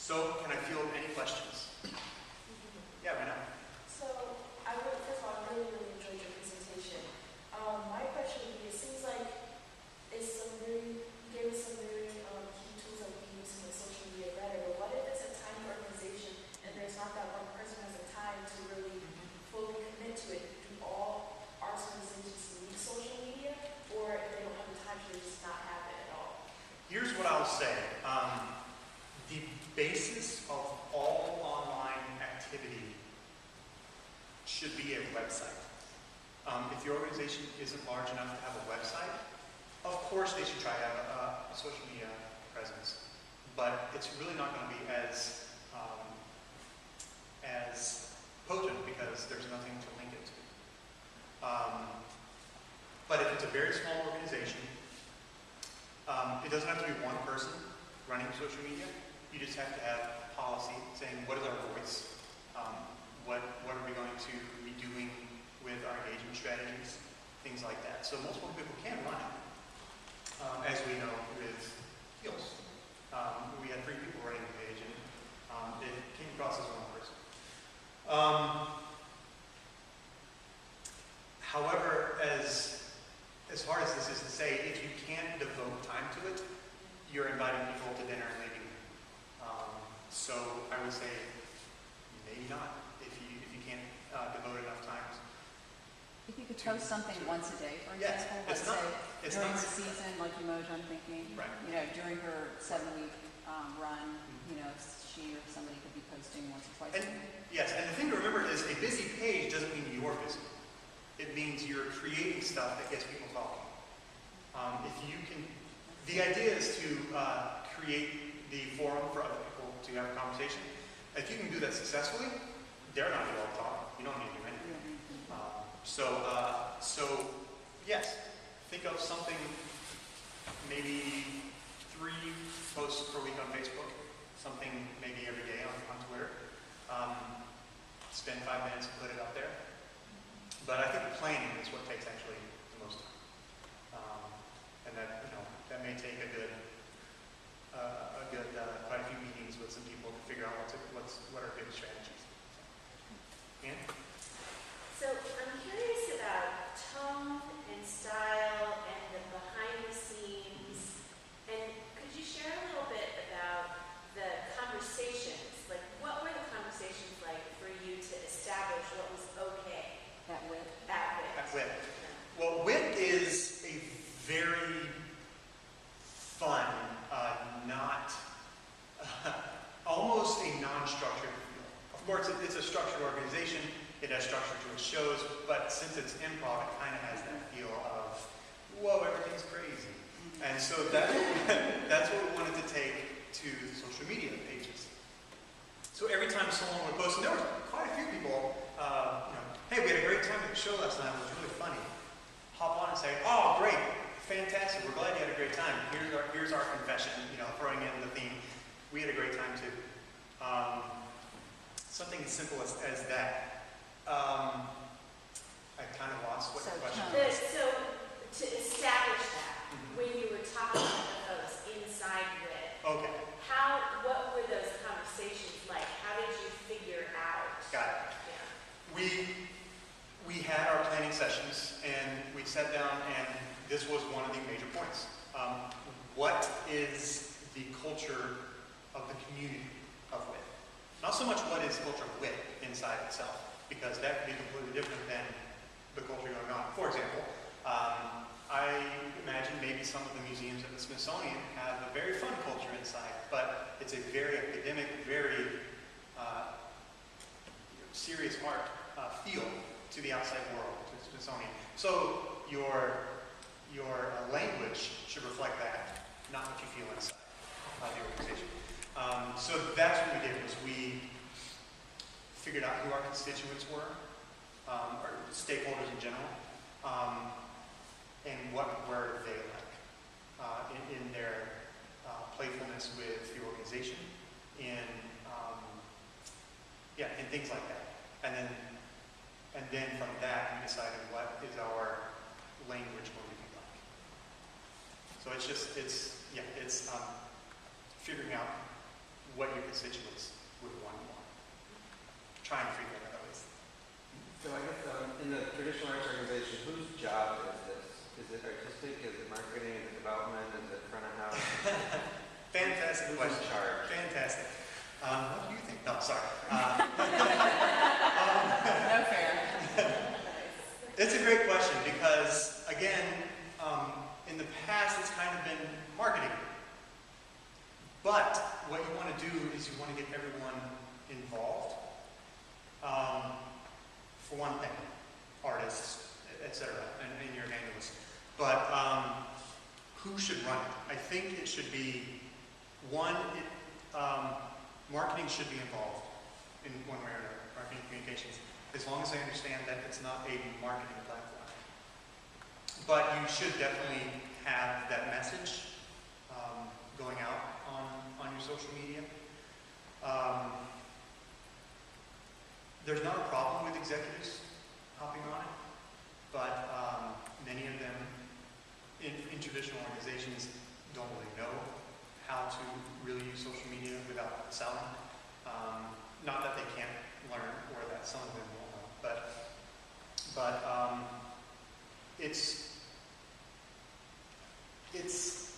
So, can I field any questions? Yeah, right now. So, first of all, I really, really enjoyed your presentation. My question would be, it seems like you gave us some very key tools that we can use to make social media better, but what if it's a tiny organization and there's not that one person who has the time to really fully commit to it? Do all arts organizations need social media, or if they don't have the time, should they just not have it at all? Here's what I'll say. The basis of all online activity should be a website. If your organization isn't large enough to have a website, of course they should try to have a social media presence. But it's really not going to be as potent because there's nothing to link it to. But if it's a very small organization, it doesn't have to be one person running social media. You just have to have policy saying, what is our voice? What are we going to be doing with our engagement strategies? Things like that. So multiple people can run it. As we know with Heels. We had 3 people running the page and it came across as one person. However, as hard as this is to say, if you can't devote time to it, you're inviting people to dinner and leaving. So I would say maybe not if you can't devote enough time. If you could post something once a day, for Yeah, example, it's let's not- say it's during not- her season, like Umoja, I'm thinking, Right. during her 7-week run, she or somebody could be posting once or twice a And day. yes, and the thing to remember is a busy page doesn't mean you're busy. It means you're creating stuff that gets people talking. The idea is to create the forum for other people to have a conversation. If you can do that successfully, they're not going to talk. You don't need to do anything. So yes, think of something, maybe 3 posts per week on Facebook, something maybe every day on Twitter. Spend 5 minutes and put it up there. But I think planning is what takes actually the most time. And that may take quite a few meetings with some people to figure out what are good strategies. Anne? So I'm curious about tone and style and the behind the scenes. And could you share a little bit about the conversations? Like, what were the conversations like for you to establish what was okay That way. at WIT? At WIT. Well, WIT is a very fun, almost a non-structured field. Of course, it's a structured organization. It has structure to its shows, but since it's improv, it kind of has that feel of, whoa, everything's crazy. And so that's what we wanted to take to the social media pages. So every time someone would post, and there were quite a few people, hey, we had a great time at the show last night. It was really funny. Hop on and say, oh, great, fantastic. We're glad you had a great time. Here's our confession, throwing in the theme. We had a great time too. Something as simple as that. I kind of lost what your question was. So to establish that, when you were talking to the folks inside WIT, Okay, what were those conversations like? How did you figure out? got it. Yeah. We had our planning sessions, and we sat down, and this was one of the major points. What is the culture of the community of WIT? Not so much what is culture of WIT inside itself, because that could be completely different than the culture going on. For example, I imagine maybe some of the museums at the Smithsonian have a very fun culture inside, but it's a very academic, very serious art feel to the outside world, to the Smithsonian. So your language should reflect that, not what you feel inside the organization. So that's what we did, was we figured out who our constituents were, or stakeholders in general, and what were they like in their playfulness with the organization, and things like that. And then from that, we decided what is our language going to be like. So it's figuring out what your constituents would want more. Try and figure that out at least. So I guess in the traditional arts organization, whose job is this? Is it artistic? Is it marketing? Is it development? Is it front of house? Fantastic Who's question. in charge? Fantastic. What do you think? No, sorry. No fair. It's a great question because, again, in the past it's kind of been marketing. But what you want to do is you want to get everyone involved. For one thing, artists, etc., and your evangelists. But who should run it? I think it should be, marketing should be involved in one way or another, marketing communications, as long as I understand that it's not a marketing platform. But you should definitely have that message going out on your social media. There's not a problem with executives hopping on it, but many of them in traditional organizations don't really know how to really use social media without selling. Not that they can't learn or that some of them won't know, but it's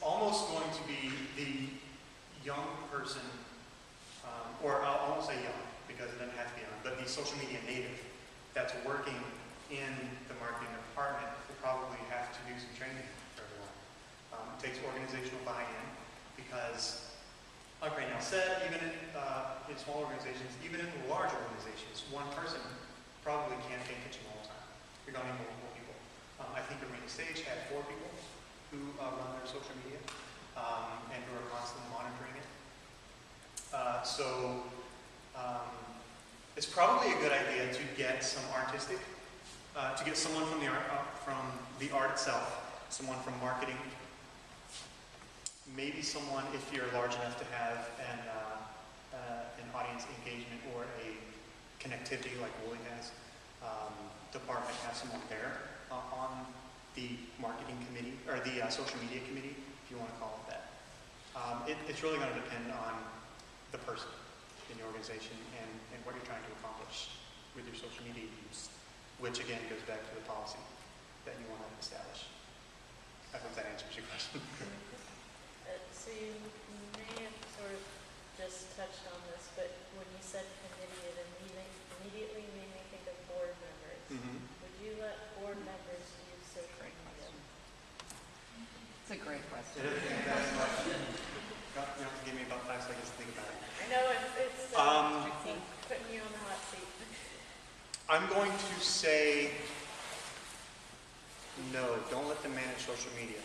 almost going to be the young person, or I'll almost say young, because it doesn't have to be young, but the social media native that's working in the marketing department will probably have to do some training for everyone. It takes organizational buy-in because, like Raynell said, even in small organizations, even in large organizations, one person probably can't pay attention all the time. You're going to need multiple people. I think Arena Stage had 4 people who run their social media and who are constantly monitoring it. It's probably a good idea to get some artistic, to get someone from the art itself, someone from marketing, maybe someone, if you're large enough to have an audience engagement or a connectivity like Wooly has, department have someone there on the marketing committee, or the social media committee, if you want to call it that. It's really going to depend on the person in the organization and what you're trying to accomplish with your social media use, which again goes back to the policy that you want to establish. I hope that answers your question. So you may have sort of just touched on this, but when you said committee, it immediately made me think of board members. Mm-hmm. Would you let board members use social media? It's a great question. It is a fantastic question. You have to give me about 5 seconds to think about it. I know it's putting you on the hot seat. I'm going to say no, don't let them manage social media.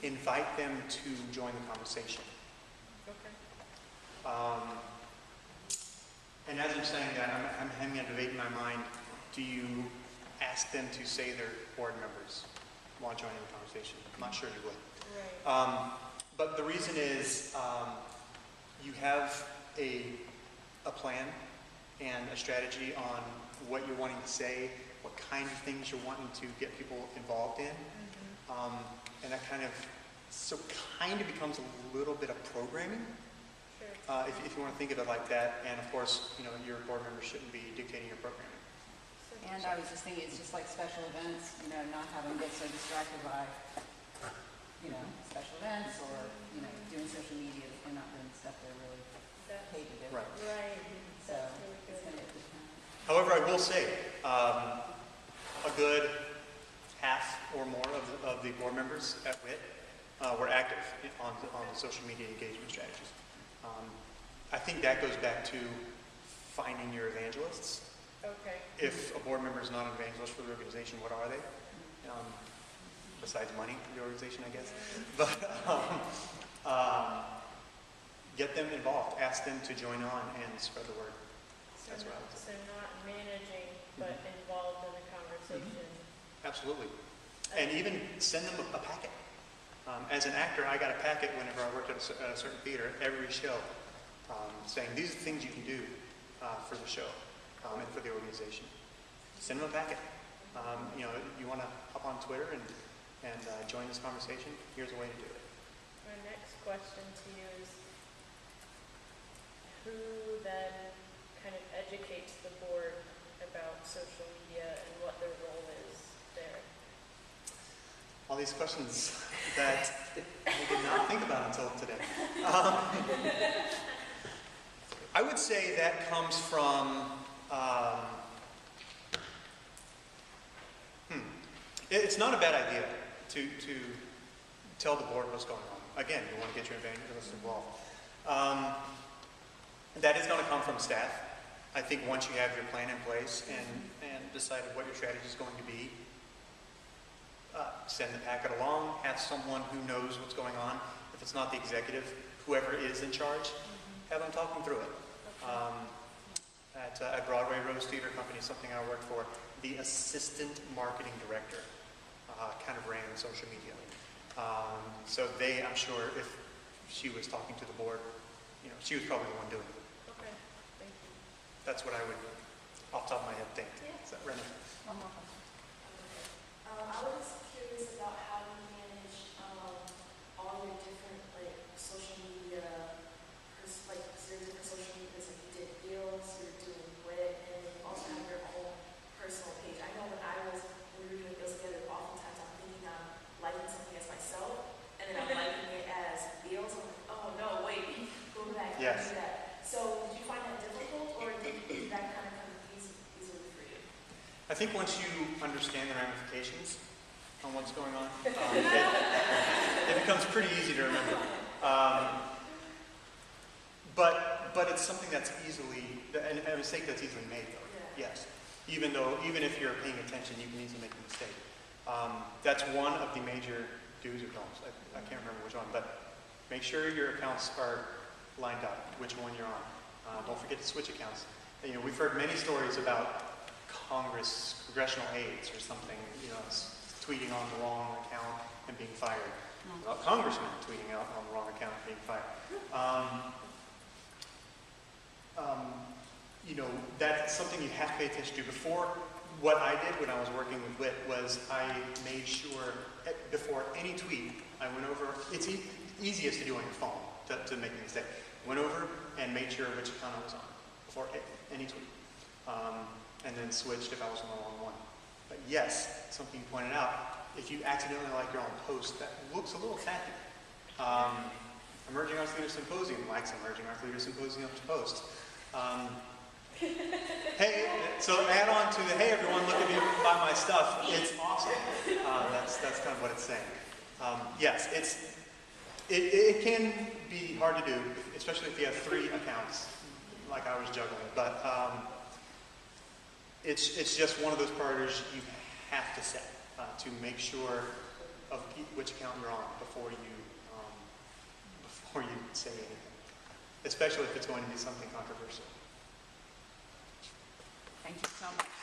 Invite them to join the conversation. Okay. And as I'm saying that, I'm having a debate in my mind. Do you ask them to say they're board members while joining the conversation? I'm not sure you would. Right. But the reason is you have a plan and a strategy on what you're wanting to say, what kind of things you're wanting to get people involved in. Mm-hmm. And that kind of becomes a little bit of programming, Sure. if you want to think of it like that. And of course, your board members shouldn't be dictating your programming. And I was just thinking, it's just like special events, not having them get so distracted by, special events or, doing social media that they're not doing stuff they're really That's paid to do. Right. right. So That's really it's good. going to depend. However, I will say, a good half or more of the board members at WIT were active on the social media engagement strategies. I think that goes back to finding your evangelists. Okay. If a board member is not an evangelist for the organization, what are they? Besides money for the organization, I guess. But get them involved. Ask them to join on and spread the word. That's what I would say. So not managing, but involved in the conversation. Absolutely. And even send them a packet. As an actor, I got a packet whenever I worked at a certain theater, every show, saying these are the things you can do for the show and for the organization. Send them a packet. You want to hop on Twitter and join this conversation, here's a way to do it. My next question to you is, who then kind of educates the board about social media and what their role is there? All these questions that I did not think about until today. I would say that comes from, it's not a bad idea to tell the board what's going on. Again, you want to get your evangelists involved. That is going to come from staff. I think once you have your plan in place and decided what your strategy is going to be, send the packet along, have someone who knows what's going on. If it's not the executive, whoever is in charge, have them talk them through it. At Broadway Rose Theater Company, something I worked for, the assistant marketing director kind of ran social media. So I'm sure if she was talking to the board, she was probably the one doing it. Okay, thank you. That's what I would, off the top of my head, think. Is that Renee? One more question. I was curious about how you manage all your different social media, different social media. Like you did deals, you're doing web, and you also have your own personal page. I know when we were doing deals together, oftentimes I'm thinking I'm liking something as myself, and then I'm liking it as deals. I'm like, oh no, wait, go back and Yes. do that. So did you find that difficult, or did that kind of come easily for you? I think once you understand the ramifications on what's going on, it becomes pretty easy to remember. But it's something that's a mistake that's easily made, though. Yeah. Yes. Even if you're paying attention, you can easily make a mistake. That's one of the major do's or don'ts. I can't remember which one, but make sure your accounts are lined up, which one you're on. Don't forget to switch accounts. We've heard many stories about congressional aides or something, tweeting on the wrong account and being fired. Well, congressmen tweeting out on the wrong account and being fired. That's something you have to pay attention to. Before, what I did when I was working with WIT was I made sure, before any tweet, I went over, it's easiest to do on your phone to make a mistake. Went over and made sure which account I was on before any tweet. And then switched if I was on the wrong one. But yes, something you pointed out, if you accidentally like your own post, that looks a little tacky. Emerging Arts Leader Symposium likes Emerging Arts Leader Symposium post. Hey, so add on to the, hey everyone, look at me buy my stuff. It's awesome. That's kind of what it's saying. Yes, it can be hard to do, especially if you have 3 accounts, like I was juggling. But it's just one of those priorities you have to set to make sure of which account you're on before you say anything, especially if it's going to be something controversial. Thank you so much.